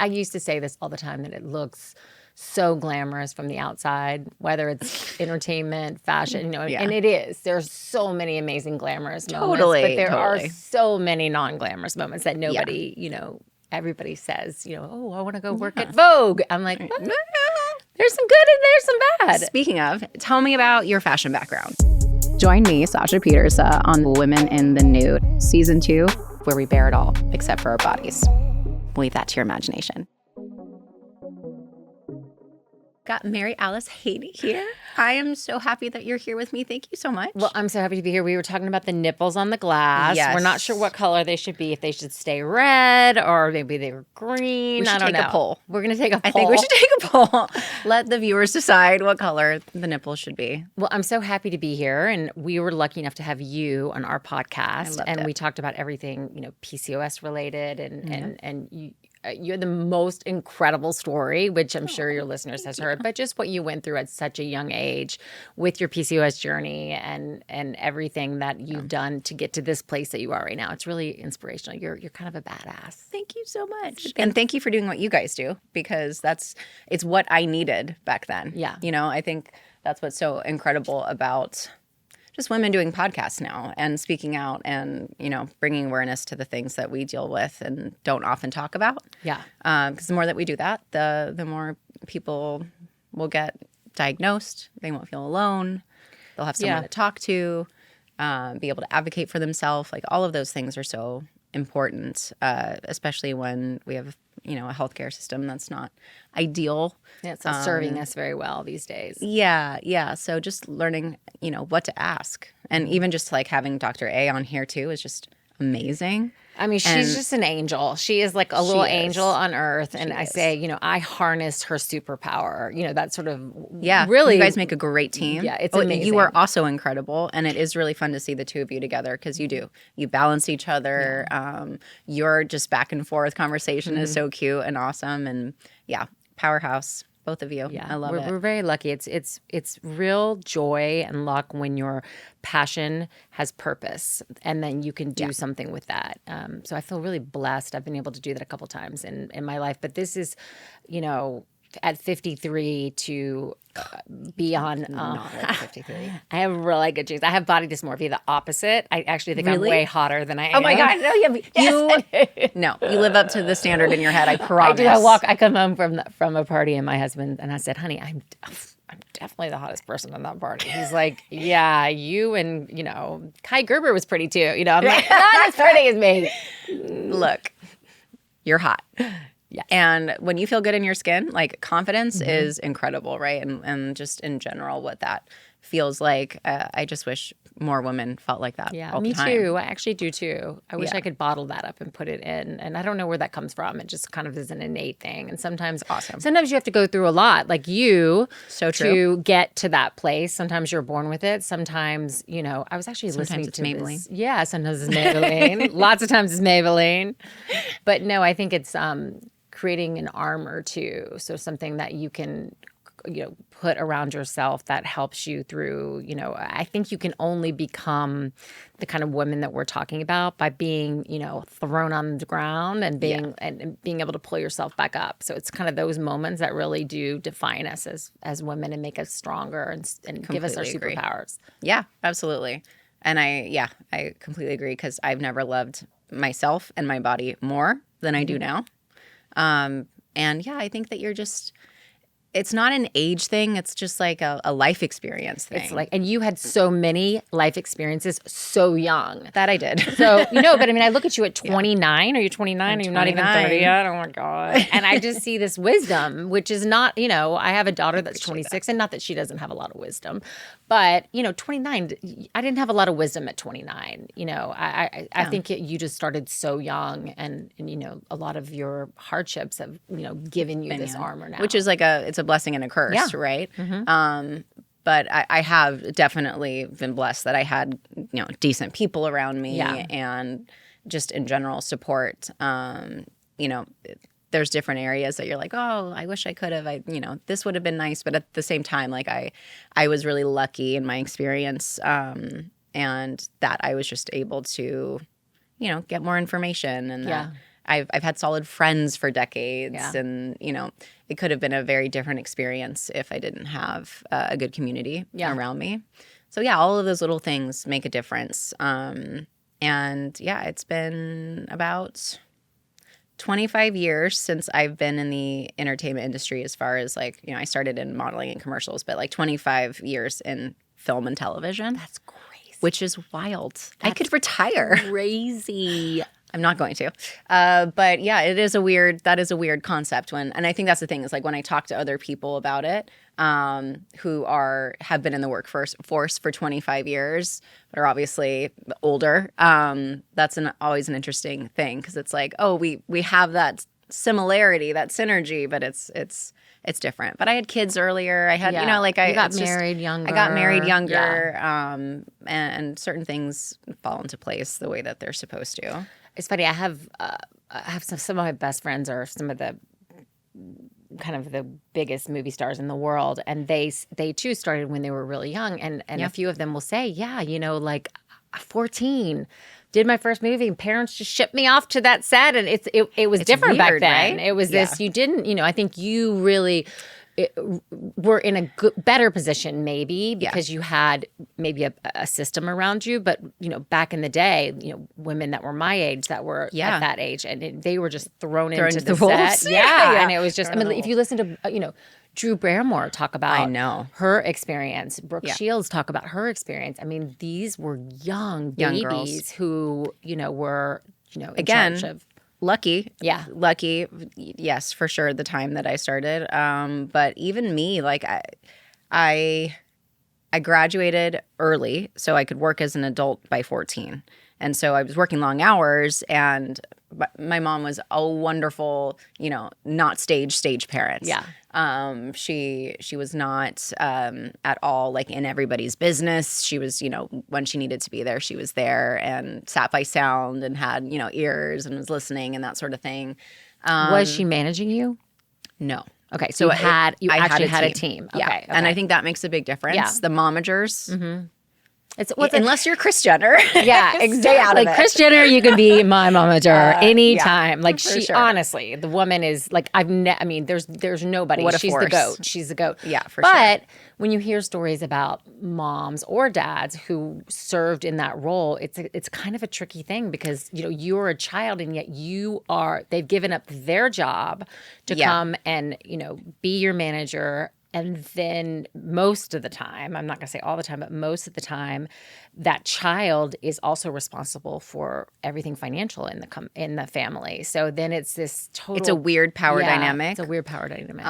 I used to say this all the time, that it looks so glamorous from the outside, whether it's entertainment, fashion, and it is. There's so many amazing glamorous moments, but there are so many non-glamorous moments that nobody, everybody says, oh, I want to go work at Vogue. I'm like, there's some good and there's some bad. Speaking of, tell me about your fashion background. Join me, Sasha Peters, on Women in the Nude, Season 2, where we bear it all, except for our bodies. Leave that to your imagination. Got Mary Alice Haney here. I am so happy that you're here with me. Thank you so much. Well, I'm so happy to be here. We were talking about the nipples on the glass. Yes. We're not sure what color they should be, if they should stay red or maybe they were green. I don't know. A poll. We're going to take a poll. I think we should take a poll. Let the viewers decide what color the nipples should be. Well, I'm so happy to be here. And we were lucky enough to have you on our podcast. And we talked about everything, PCOS related. And you had the most incredible story, which I'm sure your listeners has heard, but just what you went through at such a young age with your PCOS journey and everything that you've done to get to this place that you are right now. It's really inspirational. You're kind of a badass. Thank you so much. And thank you for doing what you guys do, because it's what I needed back then. Yeah. I think that's what's so incredible about just women doing podcasts now and speaking out and, bringing awareness to the things that we deal with and don't often talk about. Yeah. Because the more that we do that, the more people will get diagnosed. They won't feel alone. They'll have someone to talk to, be able to advocate for themselves. Like, all of those things are so important, especially when we have, a healthcare system that's not ideal. Yeah, it's not serving us very well these days. Yeah. So just learning, what to ask. And even just like having Dr. A on here too is just amazing. I mean, she's just an angel. She is like a little angel on earth. And I say, I harness her superpower, that sort of really. You guys make a great team. Yeah, it's amazing. You are also incredible. And it is really fun to see the two of you together, because you do. You balance each other. Yeah. Your just back and forth conversation is so cute and awesome. And powerhouse. Both of you. Yeah, I love it. We're very lucky. It's real joy and luck when your passion has purpose, and then you can do something with that. So I feel really blessed. I've been able to do that a couple times in my life. But this is, at 53 to be on. Not at 53. I have really good genes. I have body dysmorphia, the opposite. I actually think I'm way hotter than I am. Oh my God! No, you live up to the standard in your head. I promise. I do. I come home from a party, and my husband and I said, "Honey, I'm definitely the hottest person in that party." He's like, "Yeah, you and Kai Gerber was pretty too." I'm like, not as pretty as me. Look, you're hot. Yeah. And when you feel good in your skin, like, confidence is incredible, right? And just in general, what that feels like, I just wish more women felt like that all the time. Me too. I actually do too. I wish I could bottle that up and put it in. And I don't know where that comes from. It just kind of is an innate thing. And sometimes you have to go through a lot, like you, to get to that place. Sometimes you're born with it. Sometimes, I was actually listening to Maybelline. This. Yeah, sometimes it's Maybelline. Lots of times it's Maybelline. But no, I think it's creating an armor too. So something that you can, put around yourself that helps you through, I think you can only become the kind of woman that we're talking about by being, thrown on the ground and being able to pull yourself back up. So it's kind of those moments that really do define us as women and make us stronger and give us our superpowers. Yeah, absolutely. And I completely agree, because I've never loved myself and my body more than I do now. I think that you're just, it's not an age thing. It's just like a life experience thing. It's like, and you had so many life experiences so young. That I did. So, but I mean, I look at you at 29. Are you 29? Are you not even 30 yet? Oh my God. And I just see this wisdom, which is not, I have a daughter that's 26, and not that she doesn't have a lot of wisdom, but 29, I didn't have a lot of wisdom at 29. I think you just started so young, and a lot of your hardships have, given you this armor now. Which is like it's a blessing and a curse, right? Mm-hmm. But I have definitely been blessed that I had, decent people around me and just in general support. There's different areas that you're like, oh, I wish I could have. This would have been nice. But at the same time, like I was really lucky in my experience, and that I was just able to, get more information, and that I've had solid friends for decades, Yeah. and it could have been a very different experience if I didn't have a good community around me. So yeah, all of those little things make a difference. And yeah, it's been about 25 years since I've been in the entertainment industry, as far as like, I started in modeling and commercials, but like 25 years in film and television. That's crazy. Which is wild. I could retire. Crazy. I'm not going to. But yeah, that is a weird concept and I think that's the thing is like when I talk to other people about it, who have been in the workforce for 25 years, but are obviously older. That's always an interesting thing because it's like, oh, we have that similarity, that synergy, but it's different. But I had kids earlier. I had, I got married younger. I got married younger, and certain things fall into place the way that they're supposed to. It's funny. I have some of my best friends are some of the kind of the biggest movie stars in the world, and they too started when they were really young, and a few of them will say, like 14. Did my first movie and parents just shipped me off to that set, and it was different weird, back then. right? It was this, you didn't, I think you really were in a better position maybe because you had maybe a system around you, but back in the day, women that were my age that were at that age, and they were just thrown into the set. Yeah. And it was just, if you listen to, Drew Barrymore talk about her experience. Brooke Shields talk about her experience. I mean, these were young babies girls who, were, in again, charge of. Lucky. Yes, for sure. The time that I started. But even me, like I graduated early so I could work as an adult by 14. And so I was working long hours, and my mom was a wonderful, not stage parent. Yeah. She was not at all like in everybody's business. She was, when she needed to be there, she was there and sat by sound and had, ears and was listening and that sort of thing. Was she managing you? No. Okay, so you actually had a team. Yeah. Okay. And I think that makes a big difference. Yeah. The momagers. Mm-hmm. Unless you're Kris Jenner. Yeah, exactly. Stay out of it. Kris Jenner, you can be my momager anytime. Yeah, like she, honestly, the woman is like there's nobody. What a She's force. the goat. She's the goat. Yeah, for sure. But when you hear stories about moms or dads who served in that role, it's kind of a tricky thing because you're a child and yet they've given up their job to come and be your manager. And then most of the time, I'm not going to say all the time, but most of the time, that child is also responsible for everything financial in the family. So then it's this total. It's a weird power dynamic. It's a weird power dynamic.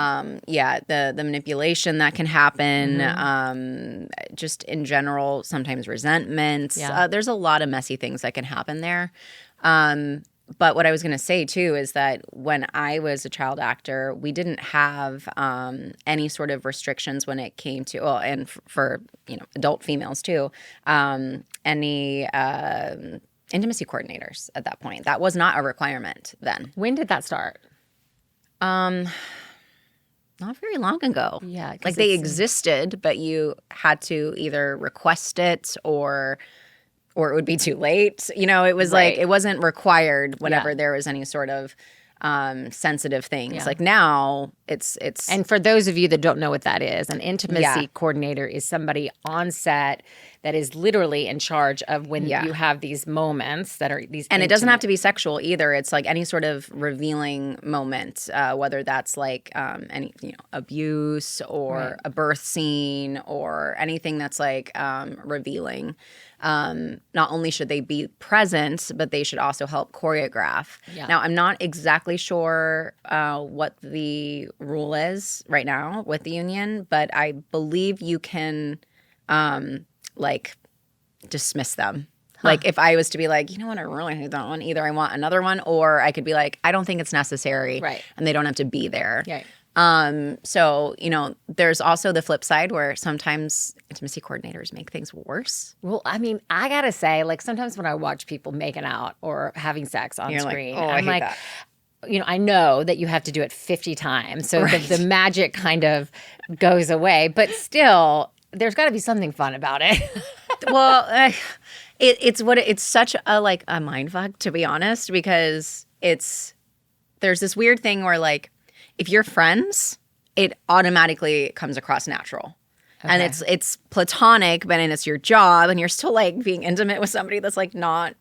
The manipulation that can happen, just in general, sometimes resentment. Yeah. There's a lot of messy things that can happen there. But what I was going to say, too, is that when I was a child actor, we didn't have any sort of restrictions when it came to, and for adult females, too, any intimacy coordinators at that point. That was not a requirement then. When did that start? Not very long ago. Yeah. Like they existed, but you had to either request it or it would be too late. It was like it wasn't required whenever there was any sort of sensitive things. Yeah. Like now it's And for those of you that don't know what that is, an intimacy coordinator is somebody on set that is literally in charge of when you have these moments that are these And it doesn't have to be sexual either. It's like any sort of revealing moment, whether that's like any abuse or a birth scene or anything that's like revealing. Not only should they be present, but they should also help choreograph. Yeah. Now, I'm not exactly sure what the rule is right now with the union, but I believe you can dismiss them. Huh. Like if I was to be like, what, I really hate that one. Either I want another one, or I could be like, I don't think it's necessary. Right. And they don't have to be there. Right. So, there's also the flip side where sometimes intimacy coordinators make things worse. Well, I gotta say, like sometimes when I watch people making out or having sex on screen, I'm like, that. I know that you have to do it 50 times. So the magic kind of goes away, but still there's gotta be something fun about it. Well, it's such a mind fuck, to be honest, because it's there's this weird thing where like if you're friends, it automatically comes across natural. Okay. And it's platonic, but then it's your job and you're still like being intimate with somebody that's like not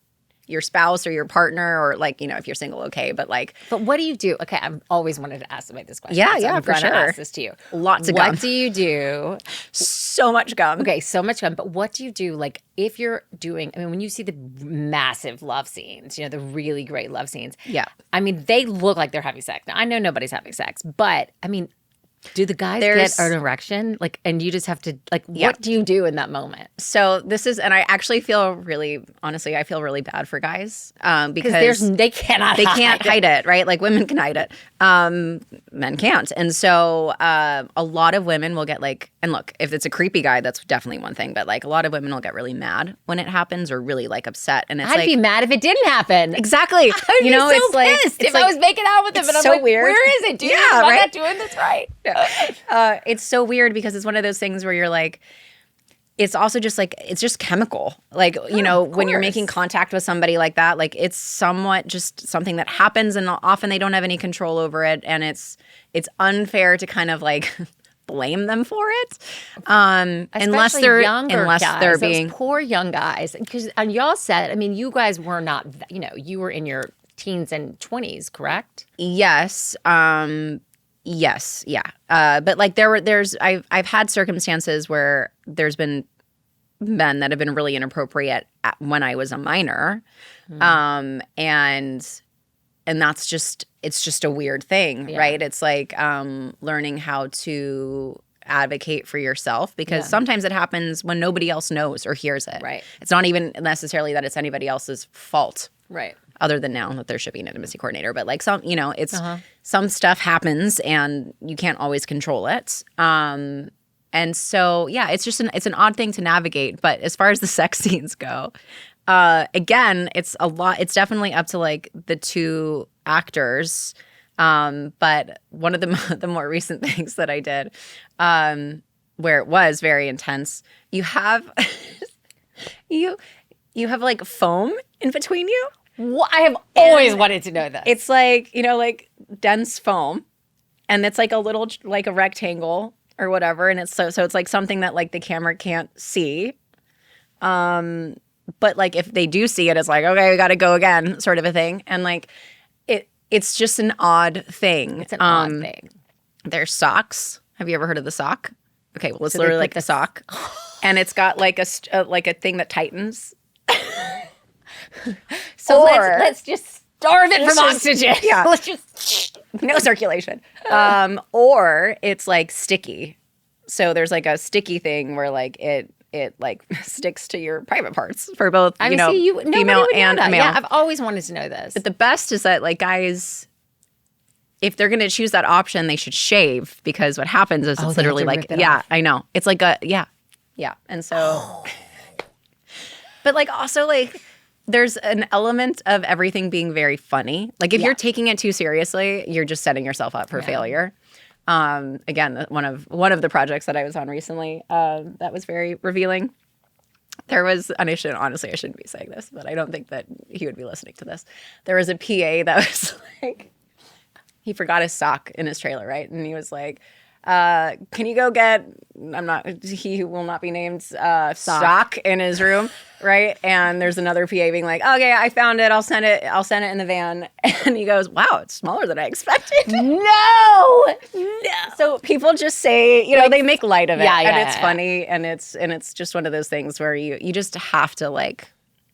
your spouse or your partner, or like, you know, if you're single, okay. But like, but what do you do? Okay, I've always wanted to ask somebody this question. Yeah, so yeah, I'm for gonna sure. ask this to you. Lots of gum. What do you do? So much gum. Okay, so much gum. But what do you do? Like, if you're doing, I mean, when you see the massive love scenes, you know, the really great love scenes. Yeah. I mean, they look like they're having sex. Now, I know nobody's having sex, but I mean, do the guys get an erection? Like, and you just have to, like, what do you do in that moment? So this is, and I actually feel really, honestly, I feel really bad for guys because they can't hide it, right? Like women can hide it, men can't. And so a lot of women will get like, and look, if it's a creepy guy, that's definitely one thing. But like a lot of women will get really mad when it happens, or really like upset. And it's I'd be mad if it didn't happen. Exactly. I'd be so it's like pissed if I was making out with him and I'm so like, weird. Where is it, dude? Yeah, Am I right? not doing this right? It's so weird because it's one of those things where you're like, it's also just like, it's just chemical. Like, you know, when you're making contact with somebody like that, like it's somewhat just something that happens and often they don't have any control over it. And it's unfair to kind of like blame them for it. Unless they're younger guys, they're being those poor young guys. Because y'all said, I mean, you guys were not, you know, you were in your teens and 20s, correct? Yes. Yes, yeah. But like I've had circumstances where there's been men that have been really inappropriate when I was a minor. And that's just, it's just a weird thing, right? It's like learning how to advocate for yourself, because sometimes it happens when nobody else knows or hears it. Right. It's not even necessarily that it's anybody else's fault. Right. Other than now that there should be an intimacy coordinator. But like some, you know, it's some stuff happens and you can't always control it. And so, yeah, it's just it's an odd thing to navigate. But as far as the sex scenes go, again, it's a lot. It's definitely up to like the two actors. But one of the more recent things that I did, where it was very intense, you have you have like foam in between you. I have always wanted to know this. It's like, you know, like dense foam, and it's like a little, like a rectangle or whatever. And it's so it's like something that like the camera can't see. But like if they do see it, it's like, okay, we got to go again, sort of a thing. And like it's just an odd thing. It's an odd thing. There's socks. Have you ever heard of the sock? Okay, well, it's literally like the sock. And it's got like a thing that tightens. So let's just starve it from oxygen. Yeah. Let's just no circulation. Or it's like sticky. So there's like a sticky thing where like it like sticks to your private parts for both, female and male. Yeah, I've always wanted to know this. But the best is that like guys, if they're going to choose that option, they should shave, because what happens is it's literally like, off. I know. It's like yeah. And so, but like also like, there's an element of everything being very funny. Like if you're taking it too seriously, you're just setting yourself up for failure. Again, one of the projects that I was on recently, that was very revealing. There was, and I shouldn't be saying this, but I don't think that he would be listening to this. There was a PA that was like, he forgot his sock in his trailer, right? And he was like, can you go get, he will not be named, sock in his room, right? And there's another PA being like, okay, I found it. I'll send it in the van. And he goes, wow, it's smaller than I expected. No. So people just say, you know, they make light of it, and it's funny, and it's just one of those things where you just have to like,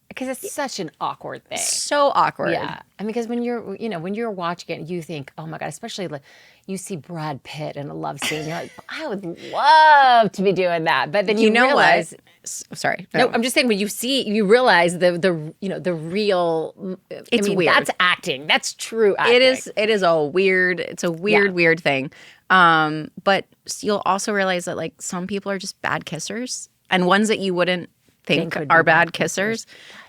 because it's such an awkward thing. So awkward. Yeah. I mean, because when you're watching it, you think, oh my God, especially like you see Brad Pitt in a love scene, you're like, I would love to be doing that. But then you realize, sorry. No, I'm just saying when you realize the real, it's weird. That's acting. That's true acting. It is a weird thing. But you'll also realize that like some people are just bad kissers, and ones that you wouldn't think are bad kissers.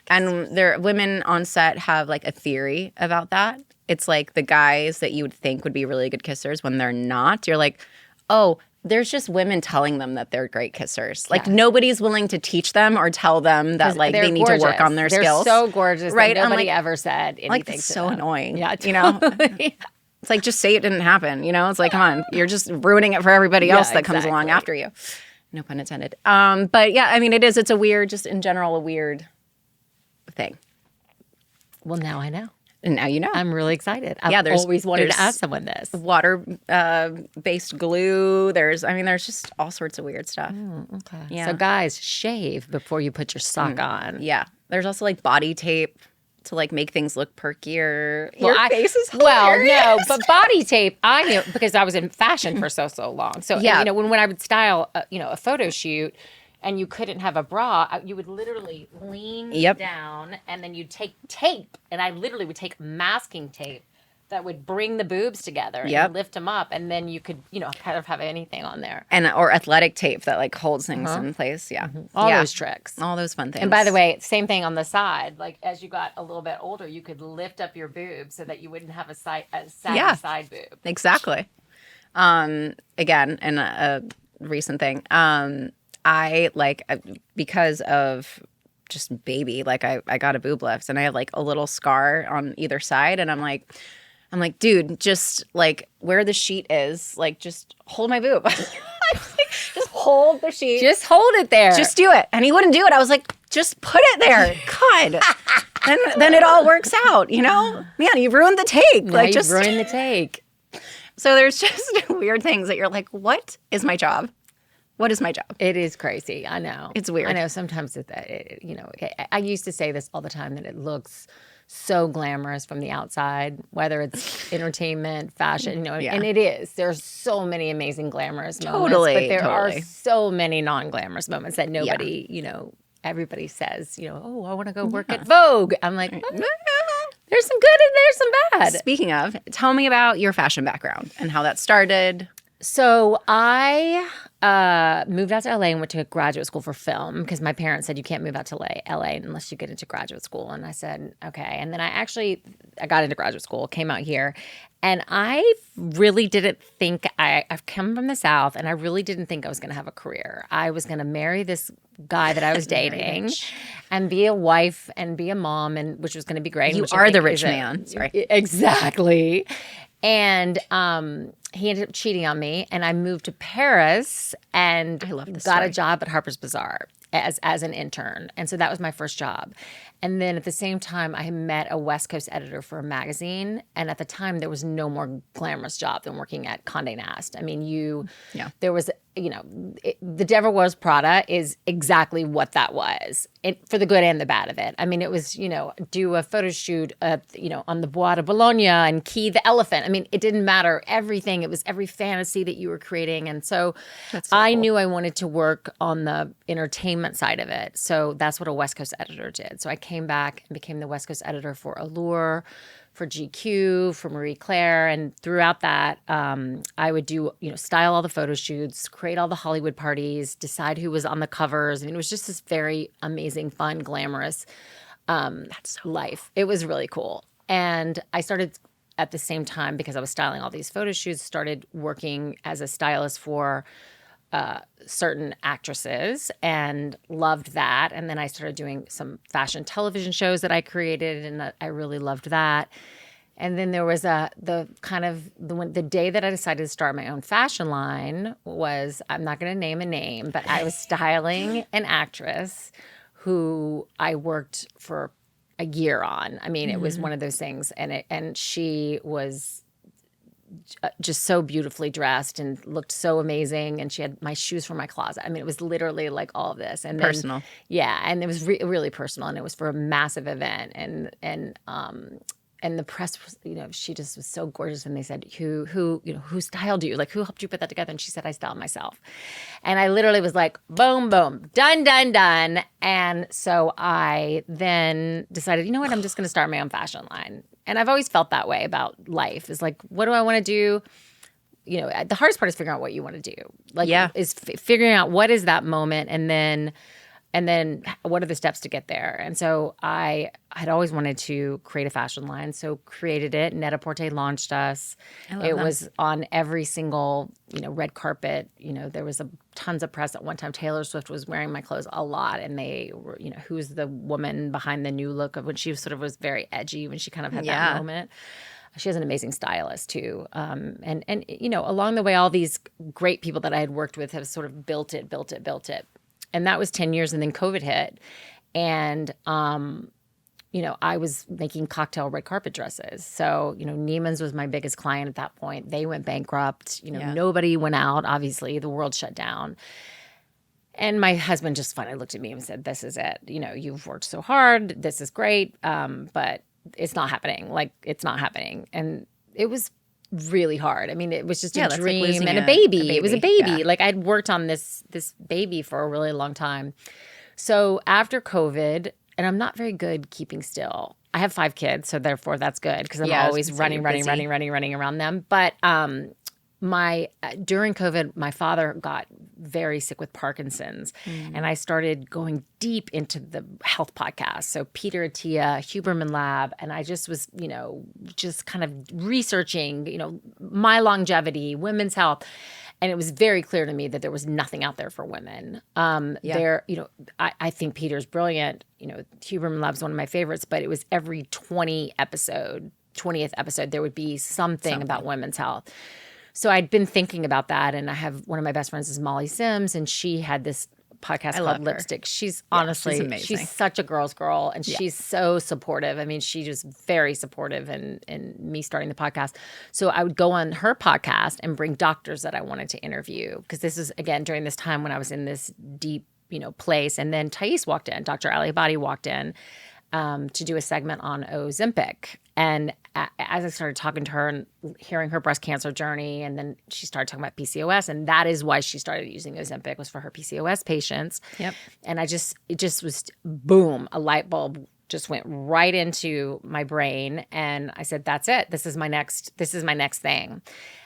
And women on set have like a theory about that. It's like the guys that you would think would be really good kissers, when they're not, you're like, oh, There's just women telling them that they're great kissers. Like nobody's willing to teach them or tell them that like they need to work on their skills. They're so gorgeous, right? That nobody ever said anything. Like it's so annoying. Yeah, totally. It's like just say it didn't happen. It's like come on, you're just ruining it for everybody else that comes along after you. No pun intended. But yeah, I mean, it's a weird, just in general, a weird thing. Well, now I know. And now you know. I'm really excited. I've always wanted to ask someone this. Water-based glue. There's just all sorts of weird stuff. Okay. Yeah. So guys, shave before you put your sock on. Yeah. There's also like body tape to like make things look perkier. Your face is hilarious. Well, no, but body tape, I knew because I was in fashion for so long. So, yeah. And, when I would style, a photo shoot, and you couldn't have a bra, you would literally lean down, and then you'd take tape, and I literally would take masking tape that would bring the boobs together and lift them up, and then you could, kind of have anything on there. Or athletic tape that like holds things in place. Yeah. All those tricks. All those fun things. And by the way, same thing on the side. Like as you got a little bit older, you could lift up your boobs so that you wouldn't have a saggy side boob. Exactly. Again, and a recent thing, I because of just baby, like I got a boob lift and I have like a little scar on either side, and I'm like, dude, just like where the sheet is, like just hold my boob. Just hold the sheet. Just hold it there. Just do it. And he wouldn't do it. I was like, just put it there. God. then it all works out, Man, you ruined the take. Now you've ruined the take. So there's just weird things that you're like, what is my job? What is my job? It is crazy. I know. It's weird. I know. Sometimes, I used to say this all the time, that it looks so glamorous from the outside, whether it's entertainment, fashion, and it is. There's so many amazing glamorous moments, but there are so many non-glamorous moments that nobody, everybody says, oh, I want to go work at Vogue. I'm like, there's some good and there's some bad. Speaking of, tell me about your fashion background and how that started. So I moved out to LA and went to graduate school for film because my parents said you can't move out to LA unless you get into graduate school. And I said, okay. And then I got into graduate school, came out here, and I really didn't think I've come from the South, and I really didn't think I was going to have a career. I was going to marry this guy that I was dating and be a wife and be a mom, and which was going to be great. You are the rich man. Sorry. Exactly. And he ended up cheating on me, and I moved to Paris and got a job at Harper's Bazaar as an intern. And so that was my first job. And then at the same time, I met a West Coast editor for a magazine. And at the time, there was no more glamorous job than working at Condé Nast. I mean, there was, the Devil Wears Prada is exactly what that was, for the good and the bad of it. I mean, it was, do a photo shoot, on the Bois de Boulogne and key the elephant. I mean, it didn't matter. Everything. It was every fantasy that you were creating. And so I knew I wanted to work on the entertainment side of it. So that's what a West Coast editor did. So I came back and became the West Coast editor for Allure, for GQ, for Marie Claire. And throughout that, I would do, style all the photo shoots, create all the Hollywood parties, decide who was on the covers. I mean, it was just this very amazing, fun, glamorous life. It was really cool. And I started at the same time, because I was styling all these photo shoots, started working as a stylist for certain actresses and loved that. And then I started doing some fashion television shows that I created, and I really loved that. And then there was the day that I decided to start my own fashion line was, I'm not going to name a name, but I was styling an actress who I worked for a year on. I mean, it was one of those things, and she was just so beautifully dressed and looked so amazing, and she had my shoes from my closet. I mean, it was literally like all of this, and personal. And it was really personal, and it was for a massive event, and the press was, she just was so gorgeous, and they said, who styled you? Like, who helped you put that together? And she said, I styled myself. And I literally was like, boom, boom, done. And so I then decided, you know what, I'm just going to start my own fashion line. And I've always felt that way about life. Is like, what do I want to do? The hardest part is figuring out what you want to do. Like, is figuring out what is that moment, and then And then what are the steps to get there? And so I had always wanted to create a fashion line, so created it. Net-a-Porter launched us. It was on every single, red carpet. There was tons of press at one time. Taylor Swift was wearing my clothes a lot, and they were, who's the woman behind the new look of when she was very edgy, when she kind of had that moment. She has an amazing stylist too. And along the way, all these great people that I had worked with have sort of built it. And that was 10 years, and then COVID hit. And, I was making cocktail red carpet dresses. So, Neiman's was my biggest client at that point. They went bankrupt. Nobody went out. Obviously, the world shut down. And my husband just finally looked at me and said, this is it. You've worked so hard. This is great. But it's not happening. It's not happening. And it was really hard. I mean, it was just a dream and a baby. It was a baby. Yeah. I'd worked on this baby for a really long time. So after COVID, and I'm not very good keeping still. I have 5 kids, so therefore that's good because I'm always running around them. But during COVID, my father got very sick with Parkinson's, and I started going deep into the health podcast. So Peter Attia, Huberman Lab, and I just was, just kind of researching, my longevity, women's health. And it was very clear to me that there was nothing out there for women. I think Peter's brilliant. Huberman Lab's one of my favorites, but it was every 20th episode, there would be something about women's health. So I'd been thinking about that, and I have one of my best friends is Molly Sims, and she had this podcast called Lipstick. She's honestly, she's amazing. She's such a girl's girl, and she's so supportive. I mean, she was very supportive in me starting the podcast. So I would go on her podcast and bring doctors that I wanted to interview, because this is, again, during this time when I was in this deep, place. And then Thais walked in, Dr. Aliabadi walked in to do a segment on Ozempic. And as I started talking to her and hearing her breast cancer journey, and then she started talking about PCOS, and that is why she started using Ozempic, was for her PCOS patients. Yep. And it just was boom, a light bulb just went right into my brain, and I said, that's it. This is my next thing.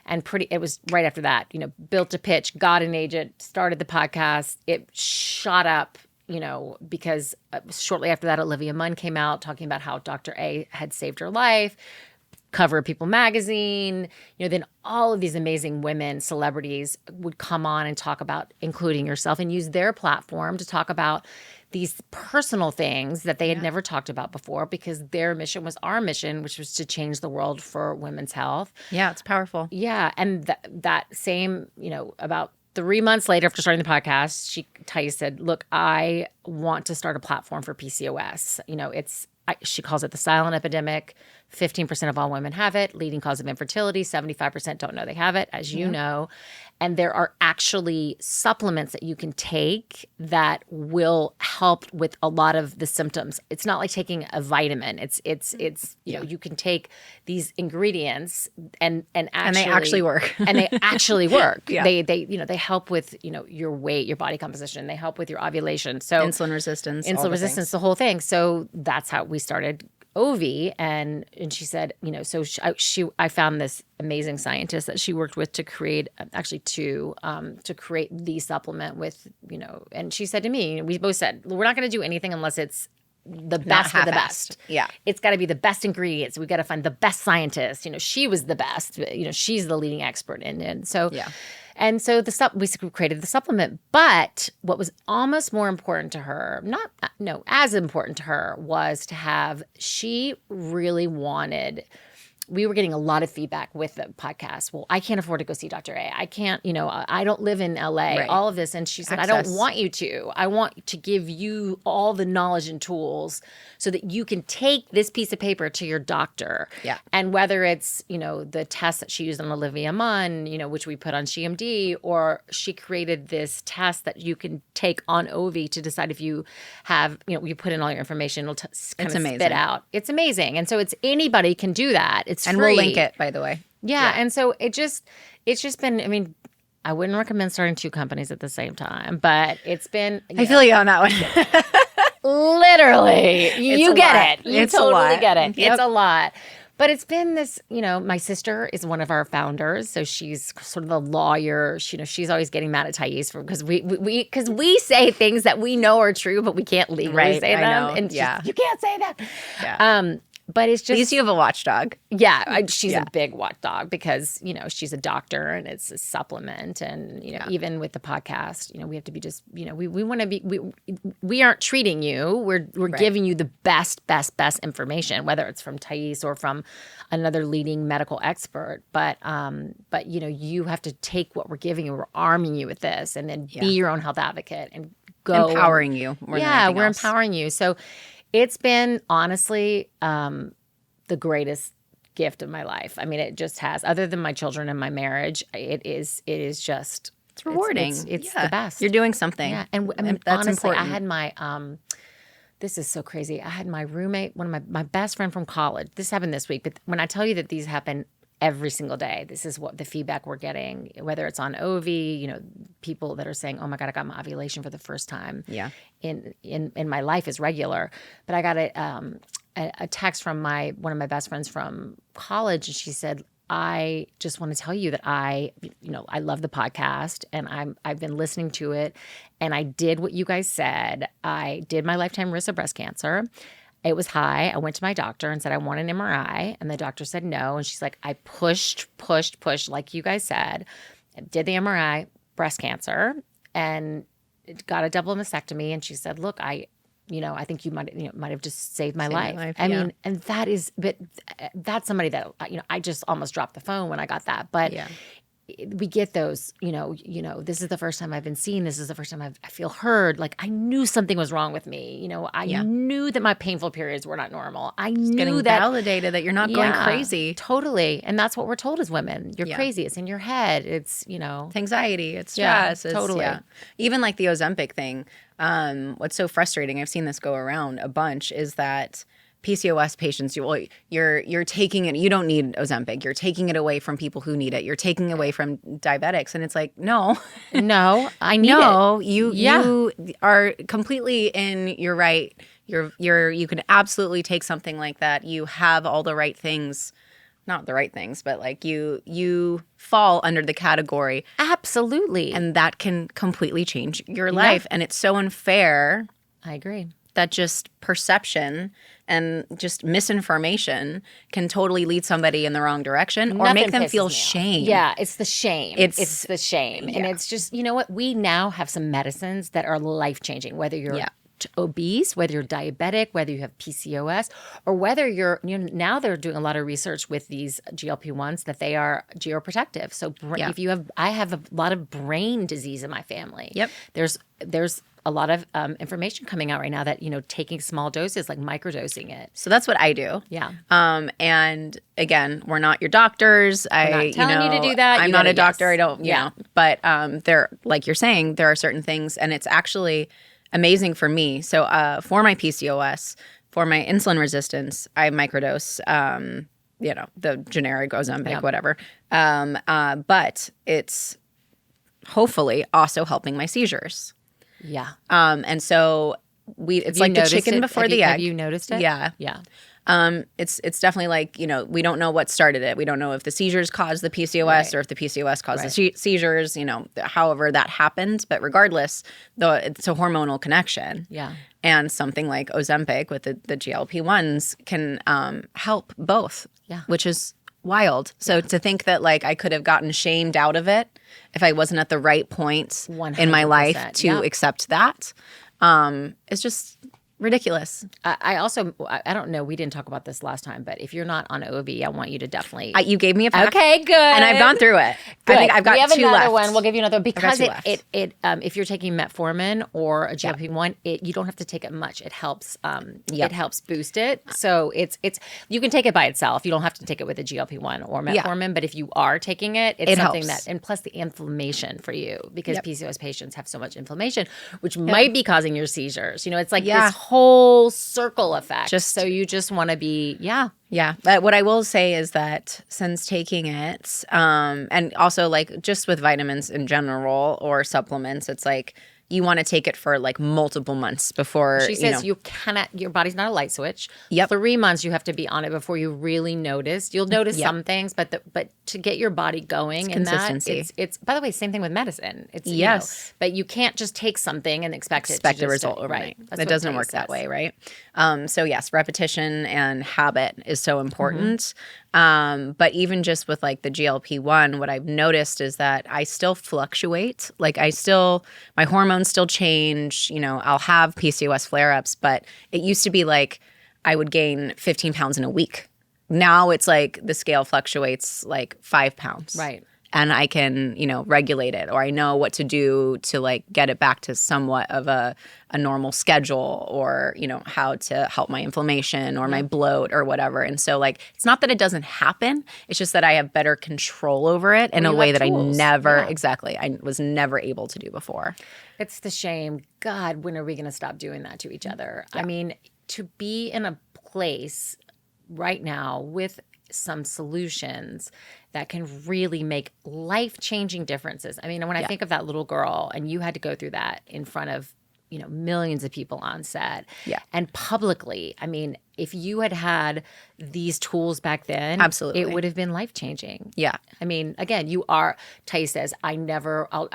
And it was right after that, built a pitch, got an agent, started the podcast. It shot up. Because shortly after that, Olivia Munn came out talking about how Dr. A had saved her life, cover of People magazine. Then all of these amazing women, celebrities would come on and talk about, including yourself, and use their platform to talk about these personal things that they had never talked about before, because their mission was our mission, which was to change the world for women's health. Yeah, it's powerful. Yeah. And that same, about 3 months later, after starting the podcast, Thais said, look, I want to start a platform for PCOS. She calls it the silent epidemic. 15% of all women have it, leading cause of infertility. 75% don't know they have it, as you know. And there are actually supplements that you can take that will help with a lot of the symptoms. It's not like taking a vitamin. It's you can take these ingredients and they actually work. And they actually work. Yeah. They help with your weight, your body composition. They help with your ovulation. So insulin resistance, the whole thing. So that's how we started Ovii, and she said, so I found this amazing scientist that she worked with to create, actually two, to create the supplement with, and she said to me, we both said, we're not going to do anything unless it's the best of the best. Yeah. It's got to be the best ingredients. We got to find the best scientist. She was the best, she's the leading expert in it. So, yeah. And so we created the supplement. But what was almost more important to her, as important to her, was to have, she really wanted, we were getting a lot of feedback with the podcast. Well, I can't afford to go see Dr. A. I can't, I don't live in LA, right. All of this. And she said, I don't want you to. I want to give you all the knowledge and tools so that you can take this piece of paper to your doctor. Yeah. And whether it's, the test that she used on Olivia Munn, which we put on CMD, or she created this test that you can take on Ovii to decide if you have, you put in all your information, it'll kind of spit out. It's amazing. And so anybody can do that. It's and free. We'll link it, by the way. Yeah. And so it's just been, I mean, I wouldn't recommend starting 2 companies at the same time, but it's been. I feel you on that one. Literally. You get it. You it's totally get it. Yep. It's a lot. But it's been this, my sister is one of our founders. So she's sort of the lawyer. She's always getting mad at Thais because we say things that we know are true, but we can't legally say them. Know. And you can't say that. Yeah. But it's just. At least you have a watchdog. Yeah. She's a big watchdog because, she's a doctor and it's a supplement. And, even with the podcast, we have to be just, we want to be, we aren't treating you. We're giving you the best information, whether it's from Thais or from another leading medical expert. But you have to take what we're giving you. We're arming you with this and then be your own health advocate and go. Empowering you. More than anything else. Empowering you. So it's been honestly the greatest gift of my life. I mean, it just has. Other than my children and my marriage, it is just. It's rewarding. It's the best. You're doing something. Yeah, and I mean, that's honestly, important. I had my. This is so crazy. I had my roommate, one of my best friend from college. This happened this week, but when I tell you that these happen every single day, this is what the feedback we're getting, whether it's on Ovii, people that are saying, oh my God, I got my ovulation for the first time in my life is regular. But I got a text from one of my best friends from college, and she said, I just want to tell you that I love the podcast and I've been listening to it and I did what you guys said. I did my lifetime risk of breast cancer. It was high. I went to my doctor and said, I want an MRI. And the doctor said no. And she's like, I pushed like you guys said, did the MRI, breast cancer, and got a double mastectomy. And she said, look, I think you might have just saved my life. I mean, and that's somebody that, I just almost dropped the phone when I got that. But we get those, this is the first time I've been seen. This is the first time I feel heard. Like I knew something was wrong with me. I knew that my painful periods were not normal. I knew getting that validated that you're not going crazy. Totally. And that's what we're told as women. You're crazy. It's in your head. It's, It's anxiety. It's stress. Yeah, totally. Even like the Ozempic thing. What's so frustrating, I've seen this go around a bunch, is that PCOS patients, you're taking it. You don't need Ozempic. You're taking it away from people who need it. You're taking it away from diabetics, and it's like, no, I need it. No, you are completely in your right. You can absolutely take something like that. You have all the right things. Not the right things, but like you fall under the category. Absolutely. And that can completely change your life. And it's so unfair. I agree. That just perception and just misinformation can totally lead somebody in the wrong direction or make them feel shame. Yeah, it's the shame. It's the shame. Yeah. And it's just, you know what? We now have some medicines that are life-changing, whether you're obese, whether you're diabetic, whether you have PCOS, or whether you're, now they're doing a lot of research with these GLP-1s that they are geoprotective. So if I have a lot of brain disease in my family. Yep. There's a lot of information coming out right now that, taking small doses, like microdosing it. So that's what I do. Yeah. And again, we're not your doctors. I'm not telling you to do that. I'm not a doctor. I don't, you know. But there, like you're saying, there are certain things, and it's actually amazing for me. So for my PCOS, for my insulin resistance, I microdose, the generic Ozempic, whatever. But it's hopefully also helping my seizures. Yeah. And so it's like the chicken before the egg. Have you noticed it? Yeah. Yeah. It's definitely like, we don't know what started it. We don't know if the seizures caused the PCOS or if the PCOS caused the seizures, however that happened. But regardless, it's a hormonal connection. Yeah. And something like Ozempic with the GLP-1s can help both, which is wild. So to think that like I could have gotten shamed out of it if I wasn't at the right point 100%. In my life to accept that, it's just ridiculous. I also, I don't know, we didn't talk about this last time, but if you're not on Ovii, I want you to definitely. You gave me a pack. Okay, good. And I've gone through it. Good. I think I've got we have two another left. one. We'll give you another because it if you're taking metformin or a GLP-1, you don't have to take it much. It helps. It helps boost it. So it's you can take it by itself. You don't have to take it with a GLP-1 or metformin. But if you are taking it, it's something helps. and plus the inflammation for you because PCOS patients have so much inflammation, which might be causing your seizures. It's like this whole circle effect. So you just want to be, Yeah. But what I will say is that since taking it, and also like just with vitamins in general or supplements, it's like you want to take it for like multiple months before She says you cannot, your body's not a light switch. Yep. 3 months you have to be on it before you really notice. You'll notice some things, but to get your body going in consistency. that, it's by the way, same thing with medicine. It's Yes. but you can't just take something and expect a result overnight. Right. That doesn't work that way, right? So yes, repetition and habit is so important. But even just with like the GLP-1, what I've noticed is that I still fluctuate. Like my hormones still change. I'll have PCOS flare-ups, but it used to be like I would gain 15 pounds in a week. Now it's like the scale fluctuates like 5 pounds. Right. And I can, regulate it, or I know what to do to like get it back to somewhat of a normal schedule, or, how to help my inflammation or my bloat or whatever. And so like, it's not that it doesn't happen. It's just that I have better control over it in a way that I was never able to do before. It's the shame. God, when are we going to stop doing that to each other? Yeah. I mean, to be in a place right now with some solutions that can really make life-changing differences. I mean, when I think of that little girl, and you had to go through that in front of, millions of people on set and publicly. I mean, if you had these tools back then, absolutely, it would have been life-changing. Yeah. I mean, again, Tay says, I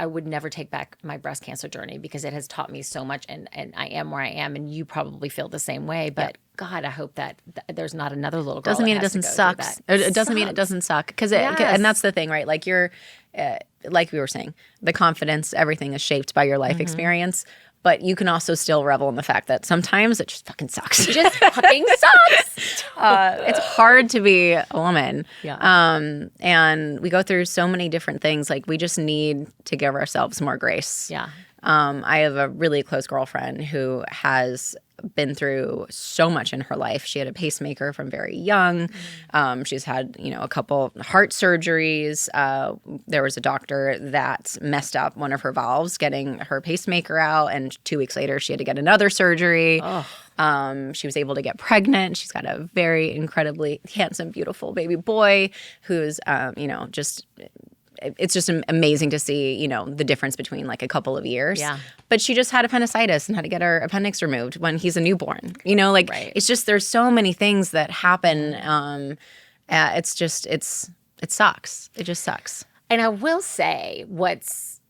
would never take back my breast cancer journey because it has taught me so much, and I am where I am, and you probably feel the same way. But God, I hope that there's not another little girl. Doesn't mean it doesn't suck. It doesn't mean it doesn't suck. And that's the thing, right? Like like we were saying, the confidence, everything is shaped by your life experience. But you can also still revel in the fact that sometimes it just fucking sucks. It just fucking sucks. It's hard to be a woman. Yeah. And we go through so many different things. Like, we just need to give ourselves more grace. Yeah. I have a really close girlfriend who has been through so much in her life. She had a pacemaker from very young. She's had, a couple heart surgeries. There was a doctor that messed up one of her valves getting her pacemaker out, and 2 weeks later she had to get another surgery. Oh. She was able to get pregnant. She's got a very incredibly handsome, beautiful baby boy who's, it's just amazing to see, the difference between like a couple of years. Yeah. But she just had appendicitis and had to get her appendix removed when he's a newborn. Right. It's just, there's so many things that happen. It sucks. It just sucks. And I will say what's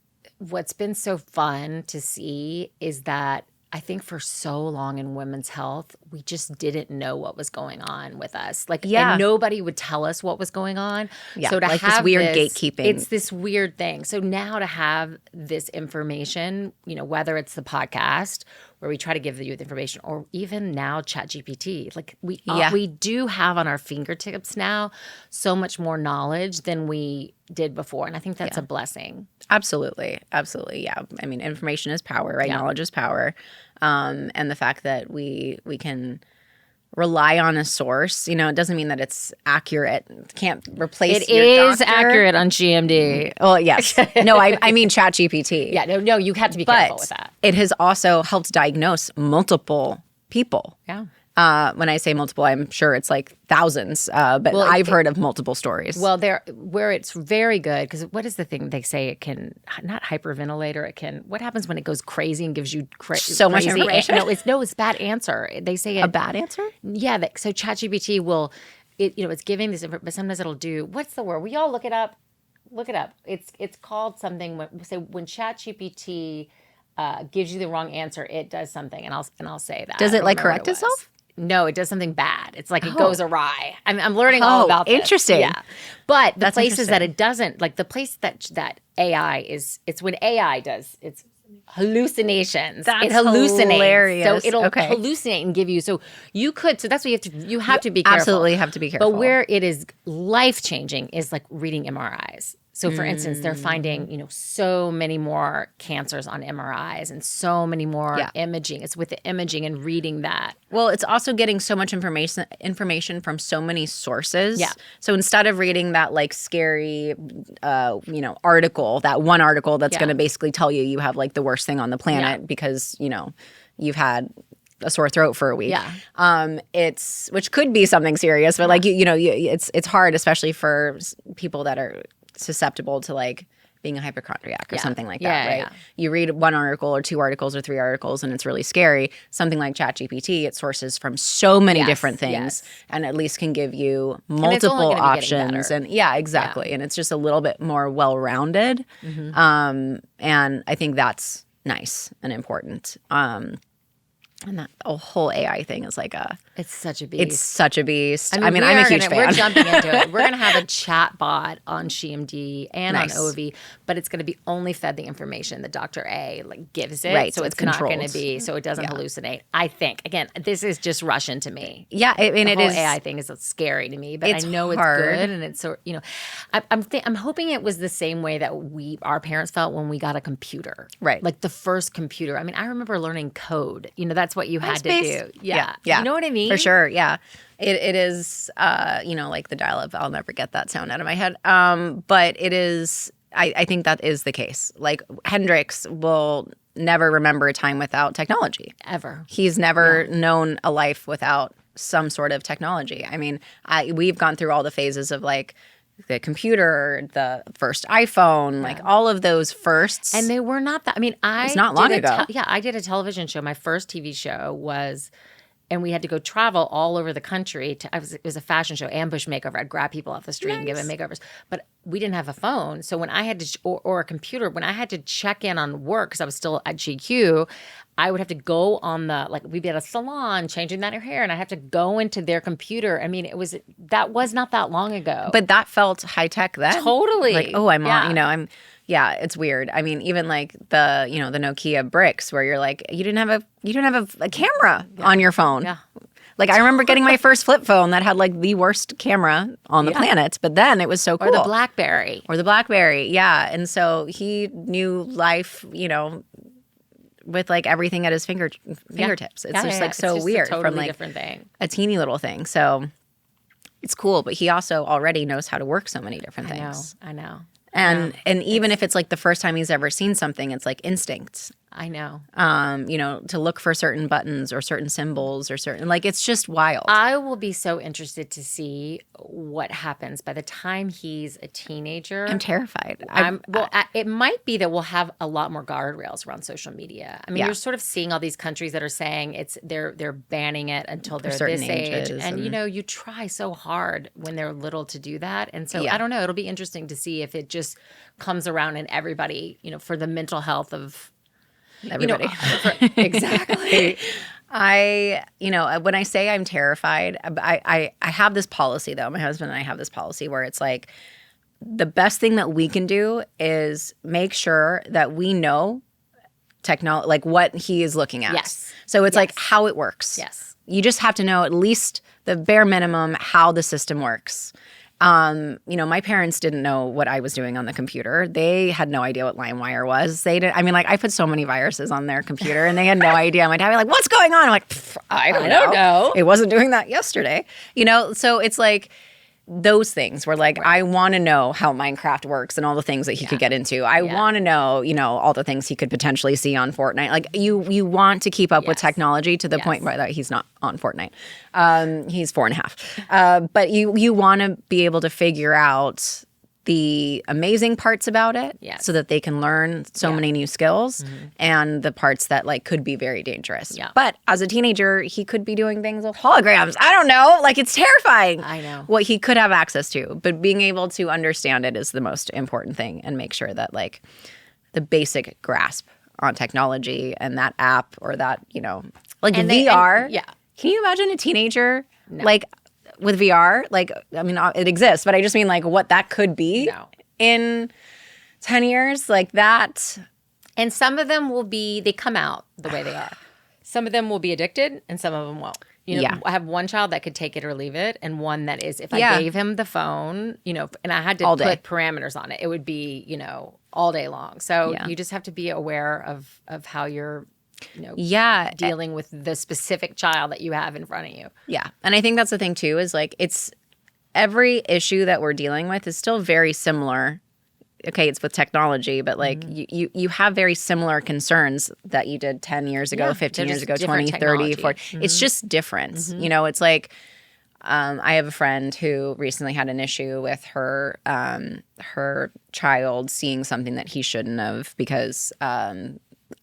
been so fun to see is that I think for so long in women's health, we just didn't know what was going on with us. And nobody would tell us what was going on. Yeah, so to like have this weird gatekeeping. It's this weird thing. So now to have this information, whether it's the podcast where we try to give you the information, or even now ChatGPT, we do have on our fingertips now so much more knowledge than we did before. And I think that's a blessing. Absolutely. Absolutely. Yeah. I mean, information is power, right? Yeah. Knowledge is power. And the fact that we can rely on a source, it doesn't mean that it's accurate. It can't replace your doctor. It is accurate on GMD. Well, yes. No, I mean ChatGPT. Yeah, no, you have to be careful with that. It has also helped diagnose multiple people. Yeah. When I say multiple, I'm sure it's like thousands, but I've heard of multiple stories. Well, where it's very good, because what is the thing they say? It can not hyperventilate, or it can. What happens when it goes crazy and gives you so much information? It's bad answer. They say a bad answer. Yeah. So ChatGPT will, it's giving this, but sometimes it'll do. What's the word? We all look it up. Look it up. It's called something. When ChatGPT gives you the wrong answer, it does something, and I'll say that. Does it correct itself? No, it does something bad. It's like it goes awry. I'm learning all about this. Interesting. Yeah. But the places that it doesn't, like the place that AI is, it's when AI does, it's hallucinations. That's it hallucinates. Hilarious. So it'll hallucinate and give you, so that's what you have to be careful. Absolutely have to be careful. But where it is life-changing is like reading MRIs. So, for instance, they're finding, so many more cancers on MRIs and so many more imaging. It's with the imaging and reading that. Well, it's also getting so much information from so many sources. Yeah. So instead of reading that scary, article, that one article that's going to basically tell you have the worst thing on the planet because, you've had a sore throat for a week. Yeah. Which could be something serious, but it's hard, especially for people that are susceptible to being a hypochondriac or Yeah. something like Yeah, that, right? yeah. You read one article or 2 articles or 3 articles and it's really scary. Something like ChatGPT, it sources from so many Yes, different things yes. and at least can give you it's only multiple gonna be getting options. better. And exactly. And it's just a little bit more well-rounded. And I think that's nice and important. And that whole AI thing is like It's such a beast. it's such a beast. I mean, I'm a huge fan. We're jumping into it. We're going to have a chat bot on SheMD and Nice. on Ovii, but it's going to be only fed the information that Dr. A gives it. Right, So it's it's not going controlled. to be, so it doesn't hallucinate. I think, again, this is just Russian to me. Yeah, and The it whole is AI thing is scary to me, but it's I know hard. it's good, and it's so I'm hoping it was the same way that our parents felt when we got a computer, Right. Like the first computer. I mean, I remember learning code. That's what you had to do. MySpace. Yeah, Yeah. You know what I mean? For sure, yeah. It is, like the dial-up. I'll never get that sound out of my head. But it is, I think that is the case. Like Hendrix will never remember a time without technology. Ever. He's never known a life without some sort of technology. I mean, we've gone through all the phases of like the computer, the first iPhone, like all of those firsts. And they were not that. I mean, It's not long ago. I did a television show. My first TV show was, and we had to go travel all over the country. It was a fashion show, ambush makeover. I'd grab people off the street and give them makeovers. But we didn't have a phone. So when I had to, or a computer, when I had to check in on work, because I was still at GQ, I would have to go on we'd be at a salon changing that hair, and I have to go into their computer. I mean, that was not that long ago. But that felt high tech then. Totally. Like, I'm on, it's weird. I mean, even like the Nokia bricks where you're like, you didn't have a camera on your phone. Yeah. Like I remember getting my first flip phone that had like the worst camera on the planet, but then it was so cool. Or the BlackBerry. Yeah. And so he knew life, with like everything at his fingertips. It's just like so weird a totally from like different thing. a teeny little thing. So it's cool, but he also already knows how to work so many different things. I know. And even if it's like the first time he's ever seen something, it's like instinct. I know. To look for certain buttons or certain symbols or certain, like, it's just wild. I will be so interested to see what happens by the time he's a teenager. I'm terrified. It might be that we'll have a lot more guardrails around social media. I mean, you're sort of seeing all these countries that are saying they're banning it until they're certain this age. ages And you try so hard when they're little to do that. And so I don't know, it'll be interesting to see if it just comes around and everybody, for the mental health of everybody. Exactly. When I say I'm terrified, I have this policy though. My husband and I have this policy where it's like the best thing that we can do is make sure that we know technology, like what he is looking at. Yes. So it's like how it works. Yes. You just have to know at least the bare minimum how the system works. My parents didn't know what I was doing on the computer. They had no idea what LimeWire was. They didn't. I mean, like I put so many viruses on their computer, and they had no idea. My dad was like, "What's going on?" I'm like, "I don't know. It wasn't doing that yesterday." So it's like those things where like I want to know how Minecraft works and all the things that he could get into. I want to know, all the things he could potentially see on Fortnite. Like you want to keep up with technology to the point where that he's not on Fortnite. He's 4.5. But you want to be able to figure out the amazing parts about it so that they can learn so many new skills and the parts that like could be very dangerous. Yeah. But as a teenager, he could be doing things with holograms. I don't know. Like it's terrifying. I know. What he could have access to. But being able to understand it is the most important thing and make sure that like the basic grasp on technology and that app or that, like and VR. Can you imagine a teenager like with VR? Like, I mean, it exists, but I just mean like what that could be in 10 years, like that. And some of them they come out the way they are. Some of them will be addicted and some of them won't. I have one child that could take it or leave it, and one that is, if I gave him the phone, and I had to put parameters on it, it would be, all day long. So you just have to be aware of how you're dealing with the specific child that you have in front of you. Yeah. And I think that's the thing too, is like it's every issue that we're dealing with is still very similar. Okay, it's with technology, but like you have very similar concerns that you did 10 years ago, 15 years ago, 20, 30, 40. It's just different. It's like I have a friend who recently had an issue with her child seeing something that he shouldn't have because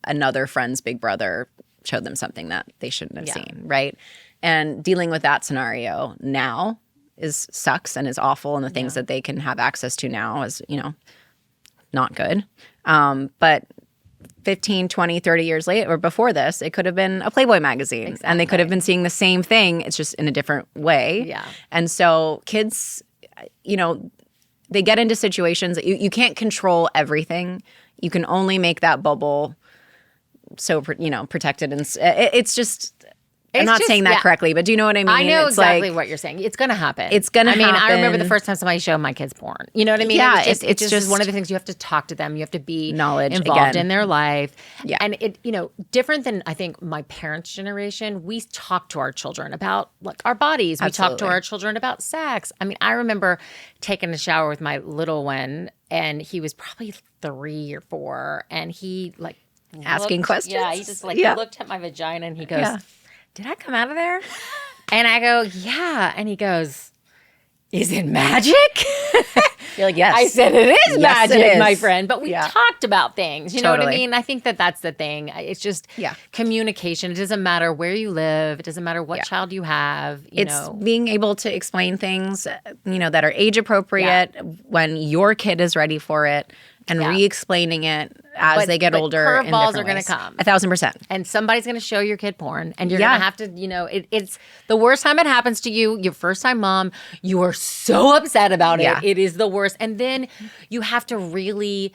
another friend's big brother showed them something that they shouldn't have seen, right? And dealing with that scenario now sucks and is awful, and the things that they can have access to now is, not good. But 15, 20, 30 years later or before this, it could have been a Playboy magazine and they could have been seeing the same thing. It's just in a different way. Yeah. And so kids, they get into situations that you can't control everything. You can only make that bubble so, protected. And it's just... I'm not saying that correctly, but do you know what I mean? I know exactly what you're saying. It's going to happen. It's going to happen. I remember the first time somebody showed my kids porn. You know what I mean? Yeah, it's just one of the things you have to talk to them. You have to be knowledge involved in their life. Yeah. And it, different than I think my parents' generation, we talk to our children about like our bodies. We talk to our children about sex. I mean, I remember taking a shower with my little one, and he was probably 3 or 4, and he like asking questions. Yeah, he just looked at my vagina and he goes, did I come out of there? And I go, yeah. And he goes, is it magic? You're like, yes. I said, it is magic, it is. my friend. But we talked about things. You know what I Totally. mean? I think that's the thing. It's just communication. It doesn't matter where you live. It doesn't matter what child you have. It's being able to explain things, that are age appropriate when your kid is ready for it, and re-explaining it as they get older. Curveballs are going to come. 1,000%. And somebody's going to show your kid porn, and you're going to have to, it's the worst time it happens to you, your first time mom, you are so upset about it. It is the worst. And then you have to really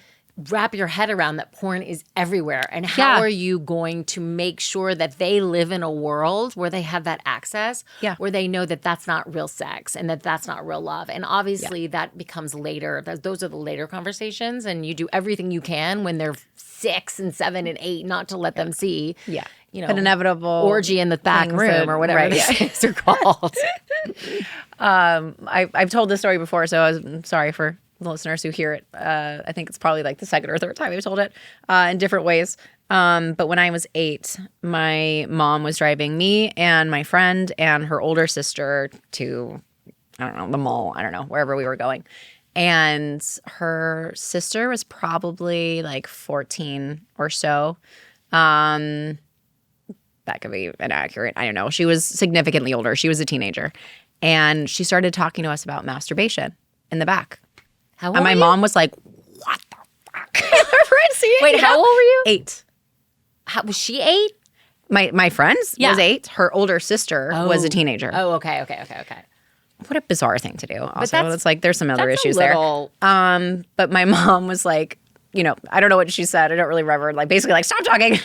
wrap your head around that porn is everywhere. And how are you going to make sure that they live in a world where they have that access, where they know that that's not real sex and that that's not real love? And obviously that becomes later. Those are the later conversations, and you do everything you can when they're 6 and 7 and 8 not to let them see. Yeah. An inevitable orgy in the back room or whatever these things are called. I've told this story before, so I'm sorry for the listeners who hear it. I think it's probably like the second or third time I've told it in different ways. But when I was 8, my mom was driving me and my friend and her older sister to, I don't know, the mall, I don't know, wherever we were going. And her sister was probably like 14 or so. That could be inaccurate. I don't know. She was significantly older. She was a teenager. And she started talking to us about masturbation in the back. How old and my mom was like, what the fuck? Wait, how old were you? 8. Was she 8? My friend was 8. Her older sister was a teenager. Oh, okay. What a bizarre thing to do. Also, it's like there's some other issues there. But my mom was like, I don't know what she said. I don't really remember. Like basically like, stop talking.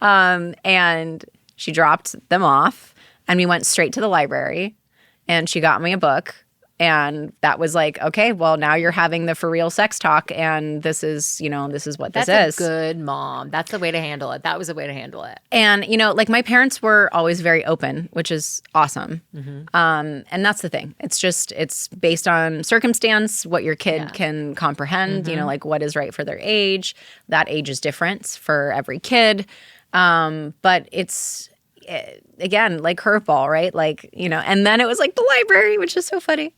And she dropped them off and we went straight to the library and she got me a book. And that was like, okay, well, now you're having the for real sex talk, and this is what this is. That's a good mom. That's the way to handle it. That was the way to handle it. And, like my parents were always very open, which is awesome. Mm-hmm. And that's the thing. It's based on circumstance, what your kid can comprehend, like what is right for their age. That age is different for every kid. But it's... again, like curveball, right? Like, and then it was like the library, which is so funny.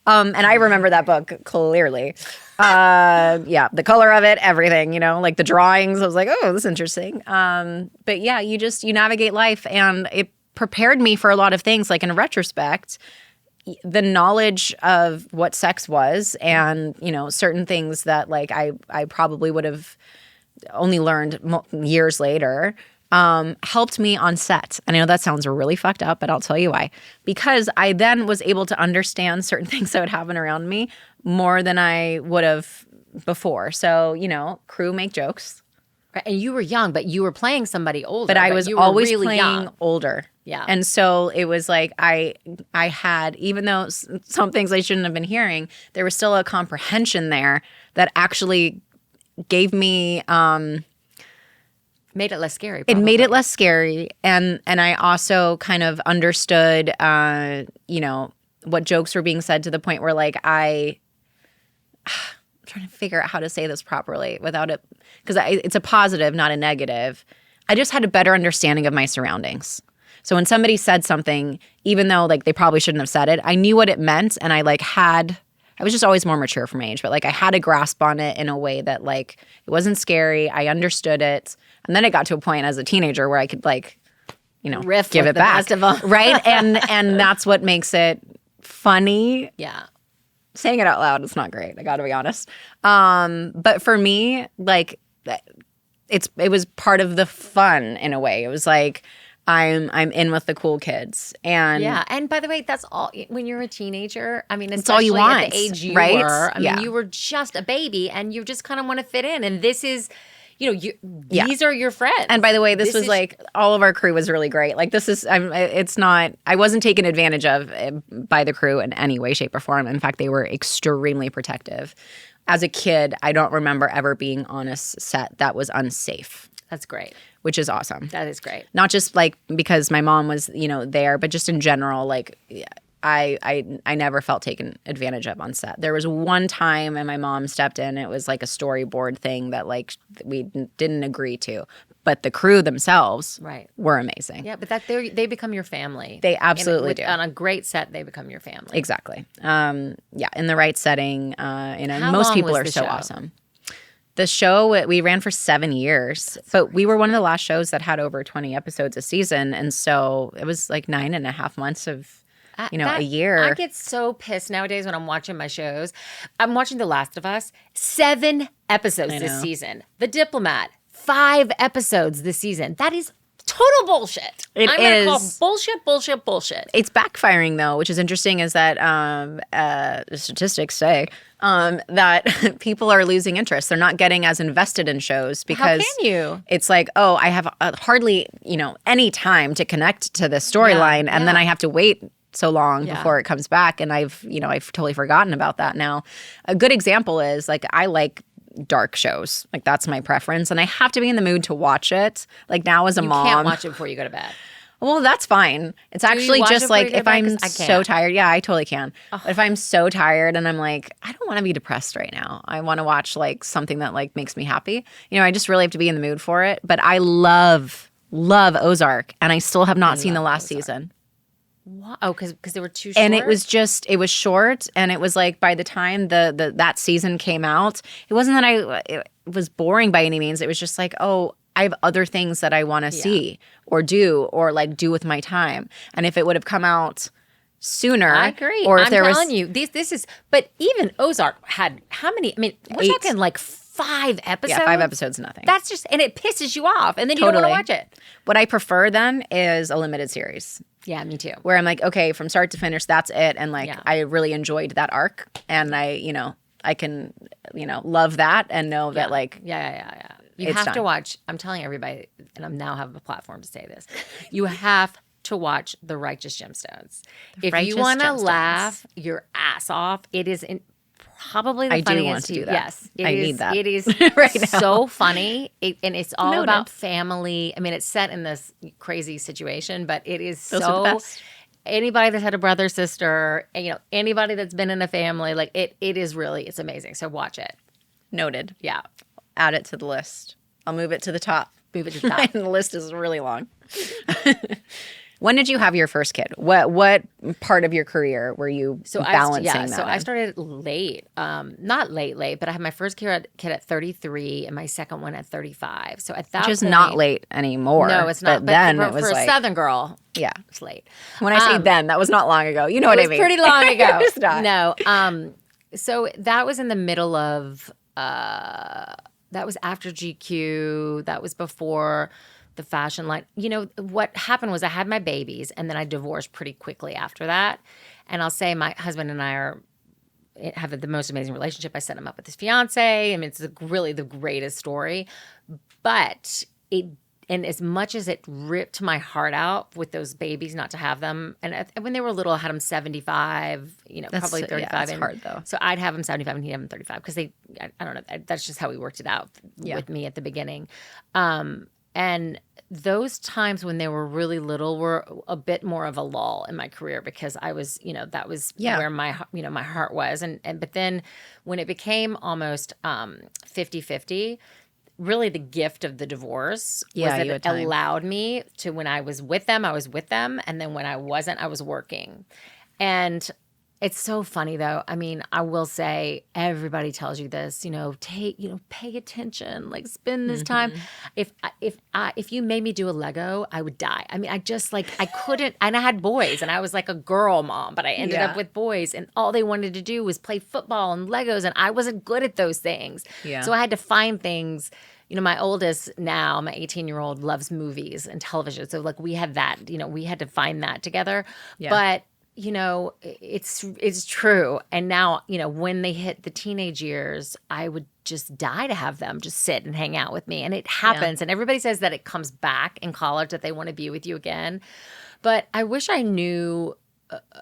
And I remember that book clearly. The color of it, everything, like the drawings. I was like, oh, this is interesting. But yeah, you navigate life, and it prepared me for a lot of things. Like in retrospect, the knowledge of what sex was and, certain things that like I probably would have only learned years later helped me on set. And I know that sounds really fucked up, but I'll tell you why. Because I then was able to understand certain things that would happen around me more than I would have before. So, crew make jokes. Right. And you were young, but you were playing somebody older. But I was always really playing young. Older. Yeah. And so it was like I had, even though some things I shouldn't have been hearing, there was still a comprehension there that actually gave me... made it less scary. Probably. It made it less scary. And I also kind of understood, what jokes were being said to the point where like I'm trying to figure out how to say this properly without it, because it's a positive, not a negative. I just had a better understanding of my surroundings. So when somebody said something, even though like they probably shouldn't have said it, I knew what it meant, and I was just always more mature for my age, but like I had a grasp on it in a way that like it wasn't scary. I understood it. And then it got to a point as a teenager where I could like, riff give with it the back. best of 'em. Right? And that's what makes it funny. Yeah. Saying it out loud is not great. I got to be honest. But for me, like it was part of the fun in a way. It was like I'm in with the cool kids. And yeah. And by the way, that's all when you're a teenager. I mean, it's all you especially want, at the age you right? were. I Yeah. mean, you were just a baby and you just kind of want to fit in. And this is, these are your friends. And by the way, this was like all of our crew was really great. Like this is, I wasn't taken advantage of by the crew in any way, shape, or form. In fact, they were extremely protective. As a kid, I don't remember ever being on a set that was unsafe. That's great. Which is awesome. That is great. Not just like because my mom was, there, but just in general, like I never felt taken advantage of on set. There was one time and my mom stepped in. It was like a storyboard thing that like we didn't agree to. But the crew themselves were amazing. Yeah, but they become your family. They absolutely do. On a great set, they become your family. Exactly. In the right setting, How most long people was are the so show? awesome. The show, we ran for 7 years, but we were one of the last shows that had over 20 episodes a season. And so it was like 9.5 months of, a year. I get so pissed nowadays when I'm watching my shows. I'm watching The Last of Us, 7 episodes this season. The Diplomat, 5 episodes this season. That is total bullshit. I'm going to call bullshit. It's backfiring, though, which is interesting is that the statistics say that people are losing interest. They're not getting as invested in shows because how can you? It's like, oh, I have hardly, any time to connect to this storyline. And then I have to wait so long before it comes back. And I've totally forgotten about that now. A good example is like I like dark shows. Like that's my preference. And I have to be in the mood to watch it. Like now as a mom. You can't watch it before you go to bed. Well, that's fine. It's actually just like if I'm so tired. Yeah, I totally can. But if I'm so tired and I'm like, I don't want to be depressed right now. I want to watch like something that like makes me happy. I just really have to be in the mood for it. But I love Ozark. And I still have not seen the last season. What? Oh, because they were too short? And it was short. And it was like by the time that season came out, it wasn't that it was boring by any means. It was just like, oh, I have other things that I want to see or do or like do with my time. And if it would have come out sooner. I agree. Or if I'm telling you, this is, but even Ozark had how many? I mean, we're 8. talking like 5 episodes. Yeah, 5 episodes, nothing. That's just, and it pisses you off. And then you don't want to watch it. What I prefer then is a limited series. Yeah, me too. Where I'm like, okay, from start to finish, that's it. And like, I really enjoyed that arc. And I can, love that and know that like. Yeah. You have to watch, I'm telling everybody, and I now have a platform to say this. You have to watch The Righteous Gemstones. If you want to laugh your ass off, it is probably the funniest. I do want to do that. Yes. I need that. It is right now. so funny. And it's all about family. I mean, it's set in this crazy situation, but it is Those are the best. Anybody that's had a brother, sister, anybody that's been in a family, like it is really, it's amazing. So watch it. Noted. Yeah. Add it to the list. I'll move it to the top. Move it to the top. And the list is really long. When did you have your first kid? What part of your career were you balancing that So in? I started late. Not late, but I had my first kid at 33 and my second one at 35. So at that Which is point, not late anymore. No, it's not. But then for, it was for like, a Southern girl, yeah. it's late. When I say then, that was not long ago. You know what I mean? It was pretty long ago. It's not. No. So that was in the middle of, that was after GQ. That was before the fashion line. What happened was I had my babies and then I divorced pretty quickly after that. And I'll say my husband and I have the most amazing relationship. I set him up with his fiance. I mean, it's really the greatest story. But and as much as it ripped my heart out with those babies not to have them, and when they were little, I had them 75, probably 35. Yeah, that's hard though. So I'd have them 75 and he'd have them 35 because I don't know. That's just how we worked it out with me at the beginning. And those times when they were really little were a bit more of a lull in my career because I was, that was where my heart was. But then when it became almost 50-50, really the gift of the divorce was Yeah, that you it had time. allowed me to, when I was with them, I was with them. And then when I wasn't, I was working. And it's so funny though. I mean, I will say everybody tells you this, pay attention, like spend this time. If you made me do a Lego, I would die. I mean, I just like, I couldn't, and I had boys and I was like a girl mom, but I ended up with boys and all they wanted to do was play football and Legos and I wasn't good at those things. Yeah. So I had to find things. My oldest now, my 18-year-old loves movies and television. So like we had that, we had to find that together. Yeah. But it's true. And now, when they hit the teenage years, I would just die to have them just sit and hang out with me. And it happens. And everybody says that it comes back in college, that they want to be with you again. But I wish I knew,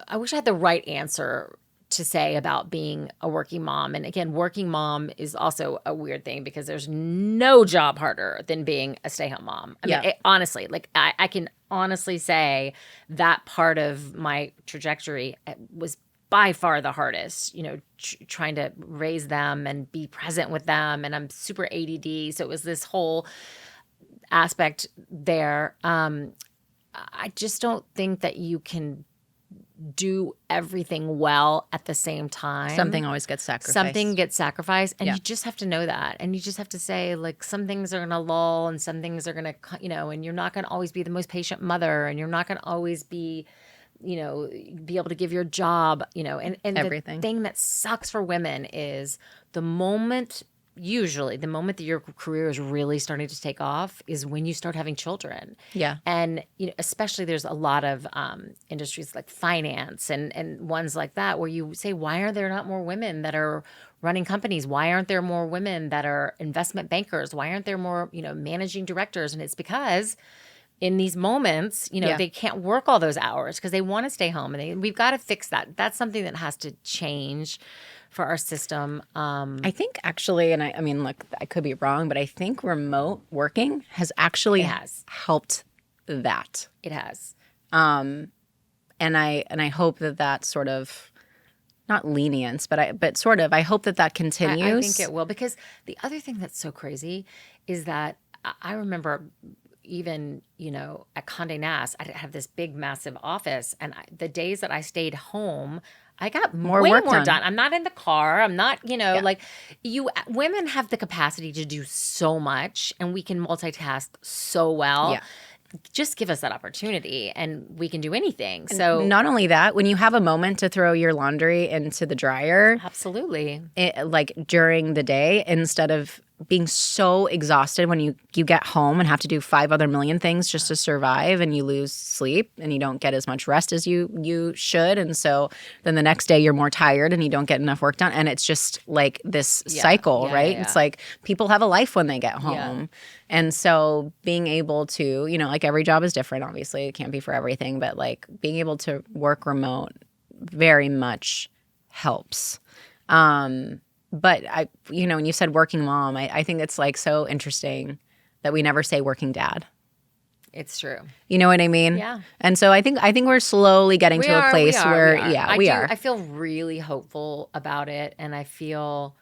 I wish I had the right answer to say about being a working mom. And again, working mom is also a weird thing because there's no job harder than being a stay-at-home mom. I mean, honestly, like I can honestly say that part of my trajectory was by far the hardest, trying to raise them and be present with them. And I'm super ADD. So it was this whole aspect there. I just don't think that you can do everything well at the same time. Something always gets sacrificed. Something gets sacrificed. And you just have to know that. And you just have to say, like, some things are going to lull and some things are going to, and you're not going to always be the most patient mother and you're not going to always be, be able to give your job, and everything. The thing that sucks for women is usually the moment that your career is really starting to take off is when you start having children. Yeah. And, especially there's a lot of industries like finance and ones like that where you say, why are there not more women that are running companies? Why aren't there more women that are investment bankers? Why aren't there more, managing directors? And it's because in these moments, they can't work all those hours because they want to stay home. And we've got to fix that. That's something that has to change for our system. I think actually, and I mean, look, I could be wrong, but I think remote working has actually helped that. It has. And I hope that sort of, not lenience, but sort of, I hope that continues. I think it will, because the other thing that's so crazy is that I remember even, at Condé Nast, I have this big, massive office, and the days that I stayed home, I got way more done. I'm not in the car. I'm not, like women have the capacity to do so much and we can multitask so well. Yeah. Just give us that opportunity and we can do anything. So not only that, when you have a moment to throw your laundry into the dryer. Absolutely. Like during the day, instead of being so exhausted when you get home and have to do 5 other million things just to survive, and you lose sleep and you don't get as much rest as you should. And so then the next day you're more tired and you don't get enough work done. And it's just like this cycle, right? It's like people have a life when they get home. Yeah. And so being able to, like every job is different, obviously. It can't be for everything. But like being able to work remote very much helps. But when you said working mom, I think it's like so interesting that we never say working dad. It's true. You know what I mean? Yeah. And so I think we're slowly getting to a place where we are. I feel really hopeful about it, and I feel,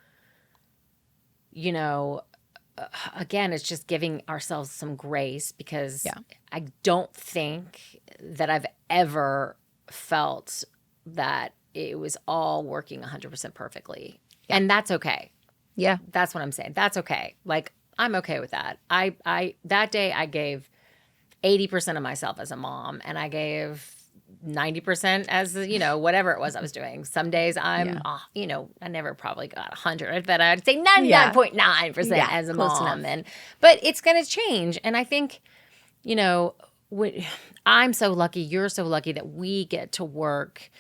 again, it's just giving ourselves some grace, because I don't think that I've ever felt that it was all working 100% perfectly. Yeah. And that's okay. Yeah. That's what I'm saying. That's okay. Like, I'm okay with that. I that day I gave 80% of myself as a mom, and I gave 90% as, whatever it was I was doing. Some days I'm, I never probably got 100, but I'd say 99.9% as a mom. But it's going to change. And I think, I'm so lucky, you're so lucky that we get to work